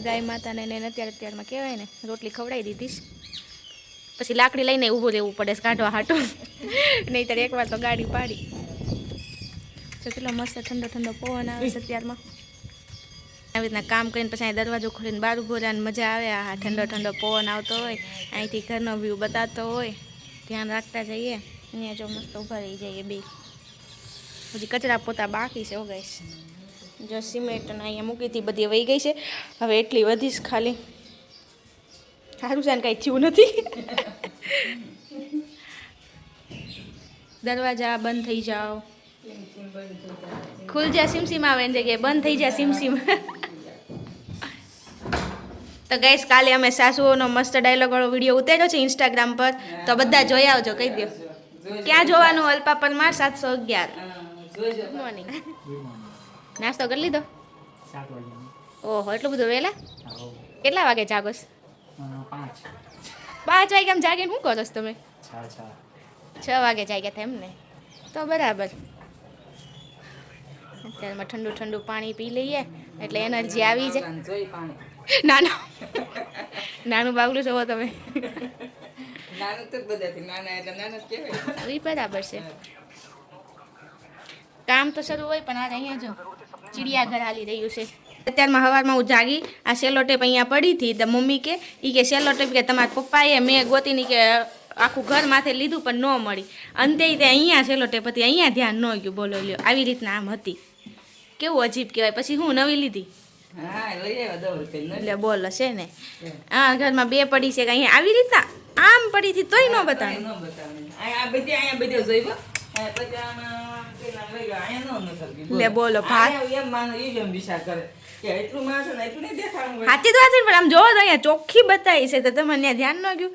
ગાય માતાને એને અત્યારમાં કહેવાય ને રોટલી ખવડાવી દીધીશ. પછી લાકડી લઈને ઊભું રહેવું પડે કાઢવા હાટું, નહીંતર એકવાર તો ગાડી પાડી. તો કેટલો મસ્ત ઠંડો ઠંડો પવન આવે છે અત્યારમાં. આવી રીતના કામ કરીને પછી અહીં દરવાજો ખોલીને બહાર ઊભો રહેવાની મજા આવે. આ ઠંડો ઠંડો પવન આવતો હોય, અહીંથી ઘરનો વ્યૂ બતાવતો હોય, ધ્યાન રાખતા જઈએ. અહીંયા જો મસ્ત ઊભા રહી જઈએ બે. હજી કચરા પોતા બાકી છે. ગાઈસ જો સિમેન્ટ અહીંયા મૂકી હતી બધી વહી ગઈ છે. હવે એટલી વધીશ ખાલી. સારું છે ને કાંઈ થયું નથી. દરવાજા બંધ થઈ જાઓ. ખુલ જા સિમસીમ આવે એની જગ્યાએ બંધ થઈ જાય સિમસીમ. તો ગાઈસ કાલે અમે સાસુઓનો મસ્ત ડાયલોગ વાળો વિડીયો ઉતાર્યો છે ઇન્સ્ટાગ્રામ પર, તો બધા જોઈ આવજો. કહી દો ક્યાં જોવાનું? અલ્પાપન માં 711. Good morning. નાસ્તો કરી લીધો? ઓહો એટલું બધું વહેલા? કેટલા વાગે જાગોસ? 5 વાગે આમ જાગીને શું કરો છો તમે? 6 વાગે જાગ્યા હતા એમને? તો બરાબર. અત્યારમાં ઠંડુ ઠંડુ પાણી પી લઈએ એટલે એનર્જી આવી જાય. નાનું નાનું બાગલું છો તમે? બરાબર છે. કામ તો શરૂ હોય પણ આજે અહીંયા જો ચિડિયાઘર હાલી રહ્યું છે. અત્યારમાં સવારમાં હું જાગી, આ સેલો ટેપ અહીંયા પડી હતી. તો મમ્મી કે સેલો ટેપ કે તમારા પપ્પાએ મેં ગોતીની કે આખું ઘર માથે લીધું પણ ન મળી. અંતે તે અહીંયા સેલો ટેપ હતી, અહીંયા ધ્યાન ન ગયું. બોલો લ્યો આવી રીતના આમ હતી. કેવું અજીબ કહેવાય. પછી હું નવી લીધી. એટલે બોલો છે ને આ ઘરમાં 2 પડી છે કે અહીંયા આવી રીતના આમ પડી હતી તોય ન બતાવે. લે બોલો હાથી તો હાથી પણ આમ જોવો તો અહીંયા ચોખ્ખી બતાવી છે. તો તમને ત્યાં ધ્યાન ન ગયું?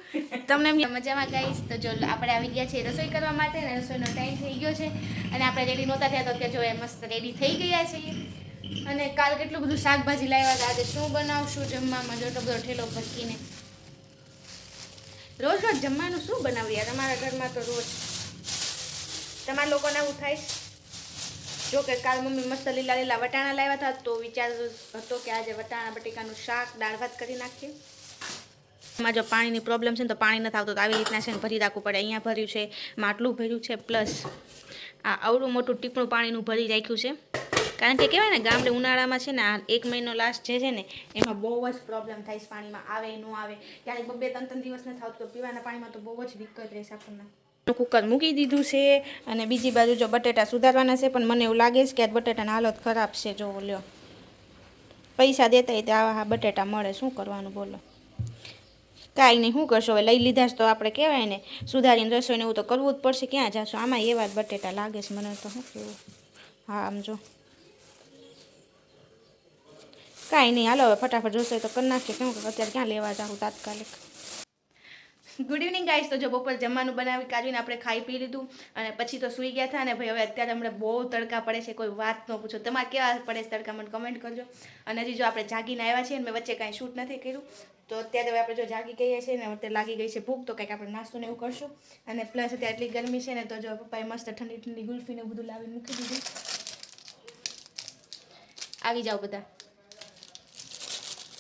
તમને મજામાં ગાઈશ. તો જો આપણે આવી ગયા છીએ રસોઈ કરવા માટે ને રસોઈનો ટાઈમ થઈ ગયો છે અને આપણે રેડી નહોતા થયા તો અત્યારે જો મસ્ત રેડી થઈ ગયા છીએ. અને કાલ કેટલું બધું શાકભાજી લાવ્યા હતા. આજે શું બનાવશું જમવામાં? જો એટલો બધો ઠેલો ભરકીને રોજ રોજ જમવાનું શું બનાવીએ તમારા ઘરમાં? તો રોજ તમારા લોકોને આવું થાય. જો કે કાલ મમ્મી મસ્ત લીલા લીલા વટાણા લાવ્યા હતા તો વિચાર હતો કે આજે વટાણા બટેકાનું શાક દાળ ભાત કરી નાખીએ. એમાં જો પાણીની પ્રોબ્લેમ છે ને તો પાણી નથી આવતું તો આવી રીતના છે ને ભરી રાખવું પડે. અહીંયા ભર્યું છે, માટલું ભર્યું છે, પ્લસ આ આવડું મોટું ટીપણું પાણીનું ભરી રાખ્યું છે. કારણ કે કહેવાય ને ગામડે ઉનાળામાં છે ને આ 1 મહિનો લાસ્ટ જે છે ને એમાં બહુ જ પ્રોબ્લેમ થાય છે. પાણીમાં આવે ન આવે, ક્યારેક 2-3 દિવસ નથી આવતું તો પીવાના પાણીમાં તો બહુ જ દિક્કત રહેશે આપણને. કુકર મૂકી દીધું છે અને બીજી બાજુ જો બટેટા સુધારવાના છે પણ મને એવું લાગે છે કે આ બટેટાની હાલત ખરાબ છે. જો લ્યો પૈસા દેતા તે આવા બટેટા મળે, શું કરવાનું બોલો? કાંઈ નહીં, શું કરશો હવે? લઈ લીધા તો આપણે કહેવાય ને સુધારીને રસોઈને એવું તો કરવું જ પડશે. ક્યાં જશો? આમાં એવા જ બટેટા લાગે છે મને તો. શું કેવું? હા આમ જો કાંઈ નહીં, હાલો હવે ફટાફટ રસોઈ તો કરી નાખીએ. કેમ કે અત્યારે ક્યાં લેવા જાઉં તાત્કાલિક. Good evening guys. તો જો બપોર જમવાનું બનાવી કાઢીને આપણે ખાઈ પી લીધું અને પછી તો સૂઈ ગયા હતા. અને ભાઈ હવે અત્યારે હમણાં બહુ તડકા પડે છે, કોઈ વાત ન પૂછો. તમારે કેવા પડે છે તડકા મને કમેન્ટ કરજો. અને હજી જો આપણે જાગીને આવ્યા છીએ ને મેં વચ્ચે કાંઈ શૂટ નથી કર્યું તો અત્યારે હવે આપણે જો જાગી ગયા છીએ ને અત્યારે લાગી ગઈ છે ભૂખ તો કંઈક આપણે નાસ્તો ને એવું કરશું. અને પ્લસ અત્યારે એટલી ગરમી છે ને તો જો પપ્પાએ મસ્ત ઠંડી ઠંડી ગુલ્ફીને બધું લાવીને મૂકી દીધું. આવી જાઓ બધા.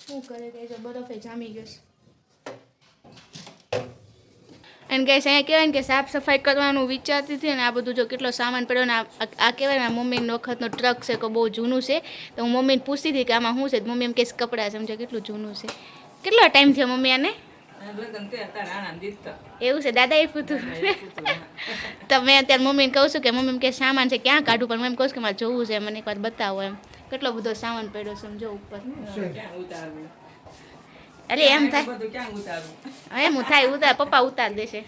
શું કરે કે જો બરફે જામી ગયો છે. એન્ડ ગાઈસ અહીંયા કહેવાય ને કે સાફ સફાઈ કરવાનું વિચારતી હતી ને આ બધું જો કેટલો સામાન પડ્યો ને આ કહેવાય ને મમ્મીનો વખતનો ટ્રક છે કે બહુ જૂનું છે. તો હું મમ્મીને પૂછતી હતી કે આમાં શું છે? મમ્મી એમ કે કપડાં સમજો કેટલું જૂનું છે. કેટલો ટાઈમ થયો મમ્મી આને? એવું છે? દાદા એ પૂછ્યું તો મેં અત્યારે મમ્મીને કહું છું કે મમ્મી એમ કે સામાન છે ક્યાં કાઢું પણ મેં એમ કહું કે મારે જોવું છે મને એકવાર બતાવો એમ. કેટલો બધો સામાન પડ્યો સમજો ઉપર. અરે એમ થાય એમ હું થાય ઉતાર પપ્પા ઉતાર દેશે.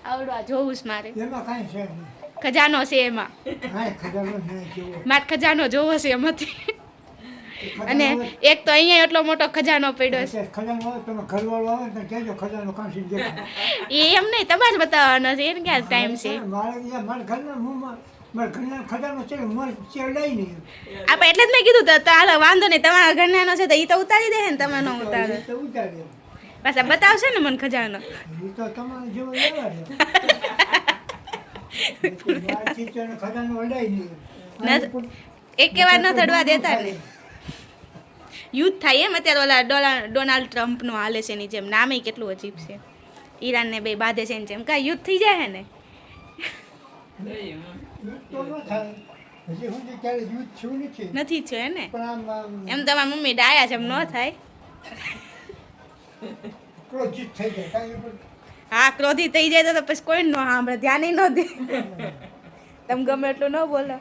આવડવા જોવું છે મારે. ખજાનો છે એમાં, મારે ખજાનો જોવો છે એમાંથી. અને એક તો અહીંયા એટલો મોટો ખજાનો પડ્યો છે. એ એમ નહીં તમારે બતાવવાનો છે એને ક્યાં ટાઈમ છે? આપણે એટલે જ મેં કીધું તો હાલો વાંધો નહીં તમારા ઘરનાનો છે તો એ તો ઉતારી દે ને તમે ન ઉતારે પાછા બતાવશે ને મને ખજાનો. એક વાર ન થડવા દેતા ને યુદ્ધ થાય એમ અત્યારે ઓલા ડોનાલ્ડ ટ્રમ્પનો હાલે છે એની જેમ. નામે કેટલું અજીબ છે. ઈરાનને બે બાંધે છે એની જેમ. કાંઈ યુદ્ધ થઈ જાય ને નથી થયો ને. એમ તમારી મમ્મી ડાયા છે એમ ન થાય. હા ક્રોધિત થઈ જાય તો પછી કોઈ ન સાંભળે, ધ્યાન ન દે. તમે ગમે એટલું ન બોલો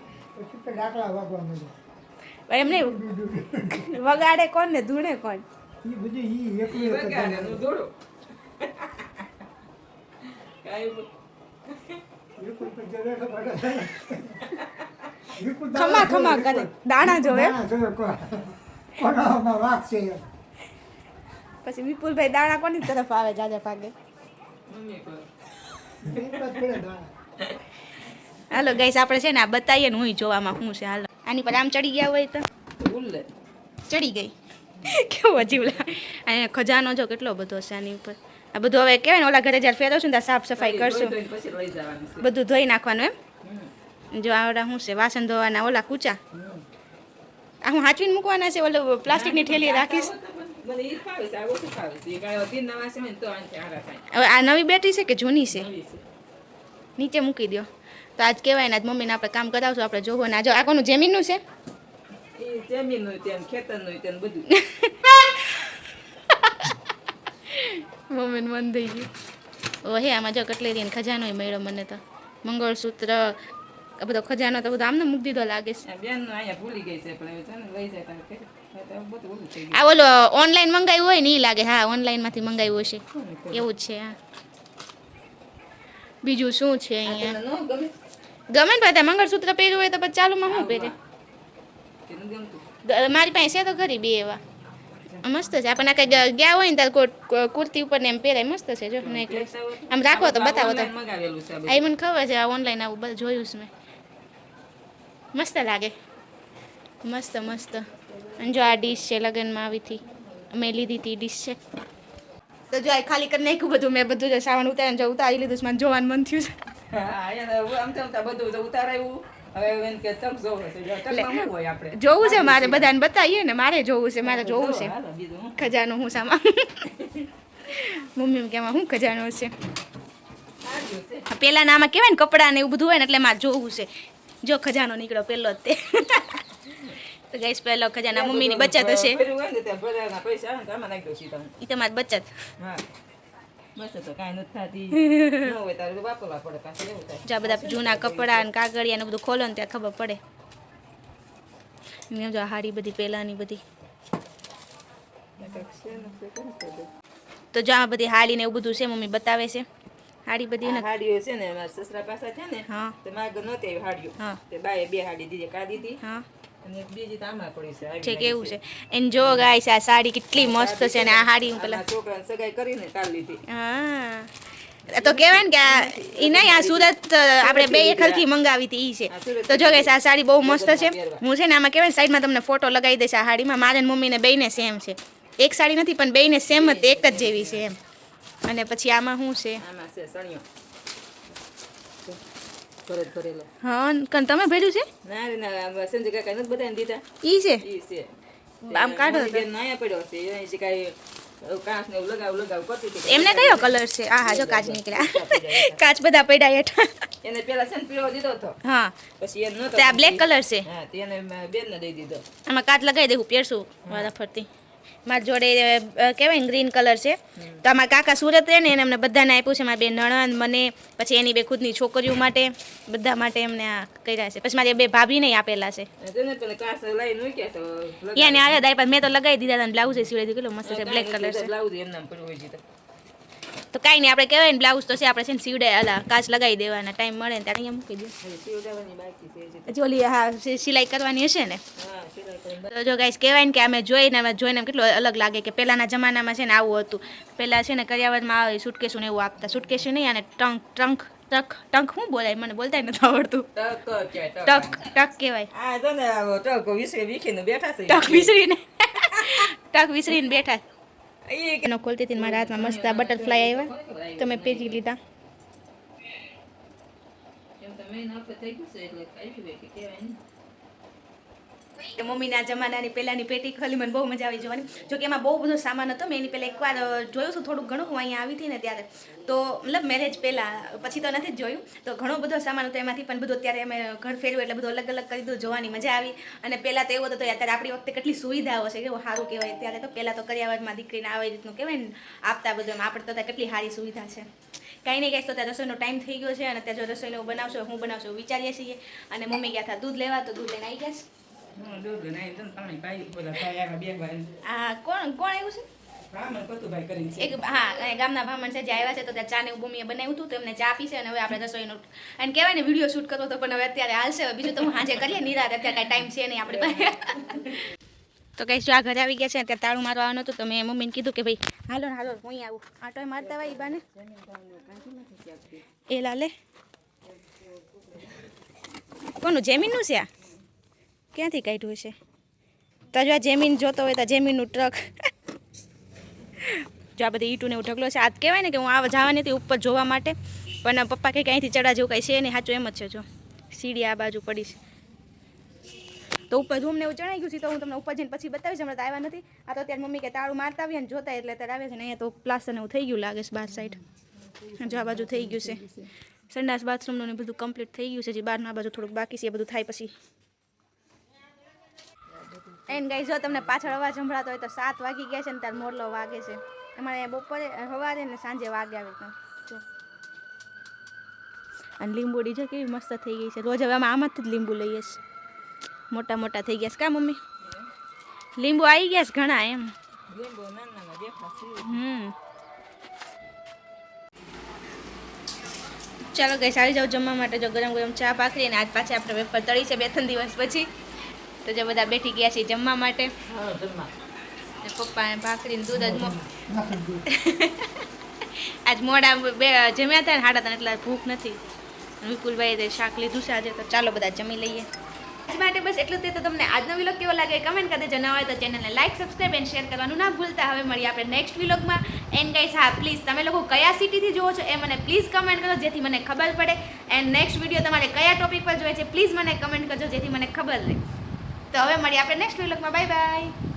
એમ નહીં. વગાડે કોણ ને ધૂણે કોણ? ખમા ખમા કરે દાણા જોવે. પછી વિપુલભાઈ દાણા કોની તરફ આવે જાજા ભાગે? હાલો ગાઈસ આપણે છે ને આ બતાવીએ ને હું જોવામાં શું છે. હાલો આની પર આમ ચડી ગયા હોય તો ચડી ગઈ. કેવું અજીબ લાગે. અને ખજાનો જો કેટલો બધો છે આની ઉપર. આ બધું હવે કહેવાય ને ઓલા ઘરે જ્યારે ફેરવશું ને ત્યાં સાફ સફાઈ કરશું, બધું ધોઈ નાખવાનું એમ. જો આવડા શું છે વાસણ ધોવાના ઓલા કૂચા. આ હું હાચવીને મૂકવાના છે. ઓલું પ્લાસ્ટિકની થેલી રાખીશ. હવે આ નવી બેટરી છે કે જૂની છે? નીચે મૂકી દો. તો આજ કહેવાય ને આજ મમ્મીને આપણે કામ કરાવશું. આપણે જોવો ને. આ જો આ કોનું જમીનનું છે? મમ્મીને મન થઈ ગયું. ઓ હે આમાં જો કટલેરી ખજાનો મળ્યો મને તો. મંગળસૂત્ર આ બધો ખજાનો તો બધો આમને મૂકી દીધો લાગે છે. આ ઓલો ઓનલાઈન મંગાવ્યું હોય ને એ લાગે. હા ઓનલાઈનમાંથી મંગાવ્યું હશે એવું જ છે. હા બીજું શું છે અહીંયા? ગમે ને બધા મંગળસૂત્ર પહેર્યું હોય તો પછી ચાલુમાં શું પહેરે? મારી પાસે છે તો ખરી બે એવા મસ્ત છે. આપણને કઈ ગયા હોય ને ત્યારે કુર્તી ઉપર ને એમ પહેરાય મસ્ત છે. જો નેકલેસ આમ રાખો તો બતાવો તો. આ મને ખબર છે આ ઓનલાઈન આવું બધું જોયું છે મેં. મસ્ત લાગે. મસ્ત મસ્ત. અને જો આ ડીશ છે લગ્નમાં આવી હતી અમે લીધી હતી ડીશ છે. તો જો આ ખાલી કરી નાખ્યું બધું મેં. બધું જો સાવણ ઉતારીને જો ઉતારી લીધું છે. મને જોવાનું મન થયું છે. જોવું છે મારે બધાને બતાવીએ ને. મારે જોવું છે. મારે જોવું છે ખજાનો હું સામા. મમ્મી કેમાં શું ખજાનો છે? પેલા આમાં કહેવાય ને કપડાં ને એવું બધું હોય ને એટલે મારે જોવું છે. જો ખજાનો નીકળ્યો પેલો જ તે. તો ગઈશ પહેલો ખજાના મમ્મીની બચત હશે. એ તમારી બચત. જો બધા જૂના કપડા અને કાગળિયા ને બધું ખોલો ને ત્યાં ખબર પડે. જો હાડી બધી પેલાની બધી. તો જો આ બધી હાડી ને એવું બધું છે મમ્મી બતાવે છે. હાડી બધી હાડીઓ છે ને સસરા પાસે છે ને. હા તે માગ નહોતી હાડીઓ. હા તે બાએ બે હાડી દીધી કાઢી હતી. હા અને બીજી તો આમાં પડી છે. ઠીક એવું છે. એન જો ગાઈસ આ સાડી કેટલી મસ્ત છે. અને આ હાડી હું પેલા છોકરાને સગાઈ કરીને કાઢ લીધી. હા તો કહેવાય ને કે એ નહીં આ સુરત આપણે બે એકલથી મંગાવી હતી એ છે. તો જો ગાઈસ આ સાડી બહુ મસ્ત છે. હું છે ને આમાં કહેવાય ને સાઈડમાં તમને ફોટો લગાવી દઈશ આ હાડીમાં. મારે ને મમ્મીને બેયને સેમ છે. એક સાડી નથી પણ બેયને સેમ જ એક જ જેવી છે એમ. અને પછી આમાં શું છે? આમાં છે સણિયો. ભરત ભરેલો. હા કન તમે ભર્યું છે? ના રે ના સંજય કાકા નથી બધાને દીધા. ઈ છે આમ કાઢો બેન નાયા પડ્યો છે. એ શિકાય કાચ ને લગાવ કરતી હતી. એમને કયો કલર છે? આ હા જો કાચ નીકળ્યા. કાચ બધા પડ્યા હેઠા. એને પેલા છે ને પીળો દીધો હતો. હા પછી એને નતો. આ બ્લેક કલર છે. હા તેને બેન ને દઈ દીધો. આમાં કાચ લગાવી દેવું પહેરશું વારા ફરતી. મારી જોડે કહેવાય ને ગ્રીન કલર છે. તો અમારા કાકા સુરત રહે ને એને અમને બધાને આપ્યું છે. મારી બે નણંદ મને પછી એની બે ખુદની છોકરીઓ માટે બધા માટે એમને આ કર્યા છે. પછી મારી બે ભાભીને આપેલા છે. યાને આયા દાઈ મેં તો લગાવી દીધા હતા. બ્લાઉઝ એ સીવડાવી દીધું. કેટલો મસ્ત છે. બ્લેક કલર છે. બ્લાઉઝ એમ નામ પડ્યું હોય છે. તો કાંઈ નહીં આપણે કહેવાય ને બ્લાઉઝ તો છે આપણે છે ને સીવડાય અલા કાચ લગાવી દેવાના. ટાઈમ મળે ને ત્યારે અહીંયા મૂકી દે. ઓલી હા સિલાઈ કરવાની હશે ને. તો જો ગાઈસ કહેવાય ને કે અમે જોઈને કેટલું અલગ લાગે કે પહેલાંના જમાનામાં છે ને આવું હતું. પહેલાં છે ને કરિયાવરમાં આવે સુટકેસું ને એવું આપતા. સુટકેસું નહીં અને ટંક શું બોલાય મને બોલતા નથી આવડતું. ટક કહેવાય. ટક વિસરીને બેઠા. એનો ખોલતી હતી મારા હાથમાં મસ્ત બટરફ્લાય આવ્યા તો મેં પેજી લીધા. કે મમ્મીના જમાનાની પહેલાંની પેટી ખોલી મને બહુ મજા આવી જોવાની. જો કે એમાં બહુ બધો સામાન હતો. મેં એની પહેલાં એકવાર જોયું હતું થોડુંક ઘણું. હું અહીંયા આવી હતી ને ત્યારે તો મતલબ મેરેજ પહેલાં, પછી તો નથી જ જોયું. તો ઘણો બધો સામાન હતો એમાંથી, પણ બધું અત્યારે અમે ઘર ફેરવ્યું એટલે બધું અલગ અલગ કરી દીધું. જોવાની મજા આવી. અને પહેલાં તો એવું હતું, અત્યારે આપણી વખતે કેટલી સુવિધાઓ છે, કેવું સારું કહેવાય. ત્યારે તો પહેલાં તો કરિયાવરમાં દીકરીને આવી રીતનું કહેવાય ને આપતા બધું, એમ આપણે તો ત્યાં કેટલી સારી સુવિધા છે. કાંઈ નહીં ગાઈસ, તો ત્યાં રસોઈનો ટાઈમ થઈ ગયો છે અને ત્યાં જો રસોઈને હું બનાવશો, હું બનાવશો વિચારીએ છીએ. અને મમ્મી ગયા હતા દૂધ લેવા, તો દૂધ લઈને આવી ગયા છે. કોણ આવ્યું છે? એક હા, ગામના બ્રાહ્મણ છે જે આવ્યા છે, તો ત્યાં ચા ને મમ્મીએ બનાવ્યું હતું, તો એમને ચા પીશે. અને હવે આપણે રસોઈનો અને કહેવાય ને વિડીયો શૂટ કરવો તો, પણ હવે અત્યારે હાલશે. હવે બીજું તો હું સાંજે કરીએ નિરાત, અત્યારે કાંઈ ટાઈમ છે નહીં આપણે પાસે. તો કઈ જો આ ઘરે આવી ગયા છે, અત્યારે તાળું મારવા આવવાનું હતું. તો મેં મમ્મીને કીધું કે ભાઈ હાલો ને હાલો હું આવું, આટો મારતા હોય બાને એ લાલે. કોનું જેમીનનું છે આ? ક્યાંથી કાઢ્યું છે? તો જો આ જેમીન જોતો હોય તો જેમીનનું ટ્રક. જો આ બધી ઈંટુને એવું ઢગલો છે. આ કહેવાય ને કે હું આ જવાની હતી ઉપર જોવા માટે, પણ પપ્પા કંઈક અહીંથી ચડા જેવું કંઈ છે નહીં. સાચું એમ જ છે. જો સીડી આ બાજુ પડી છે, તો ઉપર રૂમને એવું ચણાઈ ગયું છે. તો હું તમને ઉપર જઈને પછી બતાવીશ. હમણાં તો આવ્યા નથી. આ તો અત્યારે મમ્મી કે તાળું મારતા આવીએ ને જોતા એટલે અત્યારે આવે છે ને. અહીંયા તો પ્લાસ્ટર એવું થઈ ગયું લાગે છે બહાર સાઈડ. જો આ બાજુ થઈ ગયું છે. સંડાસ બાથરૂમનું ને બધું કમ્પ્લીટ થઈ ગયું છે. જે બહારના આ બાજુ થોડુંક બાકી છે, એ બધું થાય પછી. એન્ડ ગાઈસ, જો તમને પાછળ અવાજ સંભળાતો હોય તો 7 વાગી ગયા છે ને ત્યારે મોરલો વાગે છે. અમારે બપોરે સવારે ને સાંજે વાગે આવે જો. અને લીંબુડી જો કેવી મસ્ત થઈ ગઈ છે. રોજ હવે અમે આમાંથી જ લીંબુ લઈએ છીએ. મોટા મોટા થઈ ગયા છે કા મમ્મી? લીંબુ આવી ગયા છે ઘણા એમ. ચાલો ગઈ આવી જાવ જમવા માટે. જો ગરમ ગરમ ચા ભાખરી અને આજ પાછી આપણે વેફર તળી છે 2-3 દિવસ પછી. તો જો બધા બેઠી ગયા છે જમવા માટે. પપ્પા ભાખરી ને દૂધ જ આજ મોડા જમ્યા હતા ને 3:30 એટલે ભૂખ નથી. વિપુલભાઈ શાક લીધું છે આજે. તો ચાલો બધા જમી લઈએ. આજ માટે બસ એટલું જ. તો તમને આજનો વિલોગ કેવો લાગે કમેન્ટ કરી દેજો. નવા હોય તો ચેનલને લાઈક, સબસ્ક્રાઈબ એન્ડ શેર કરવાનું ના ભૂલતા. હવે મળીએ આપણે નેક્સ્ટ વિલોગમાં. એન્ડ ગાઈસ, હા પ્લીઝ તમે લોકો કયા સિટીથી જુઓ છો એ મને પ્લીઝ કમેન્ટ કરો, જેથી મને ખબર પડે. એન્ડ નેક્સ્ટ વિડીયો તમારે કયા ટોપિક પર જોઈએ છે પ્લીઝ મને કમેન્ટ કરજો, જેથી મને ખબર રહે. તો હવે મળીએ આપણે નેક્સ્ટ વિલોગમાં. Bye bye.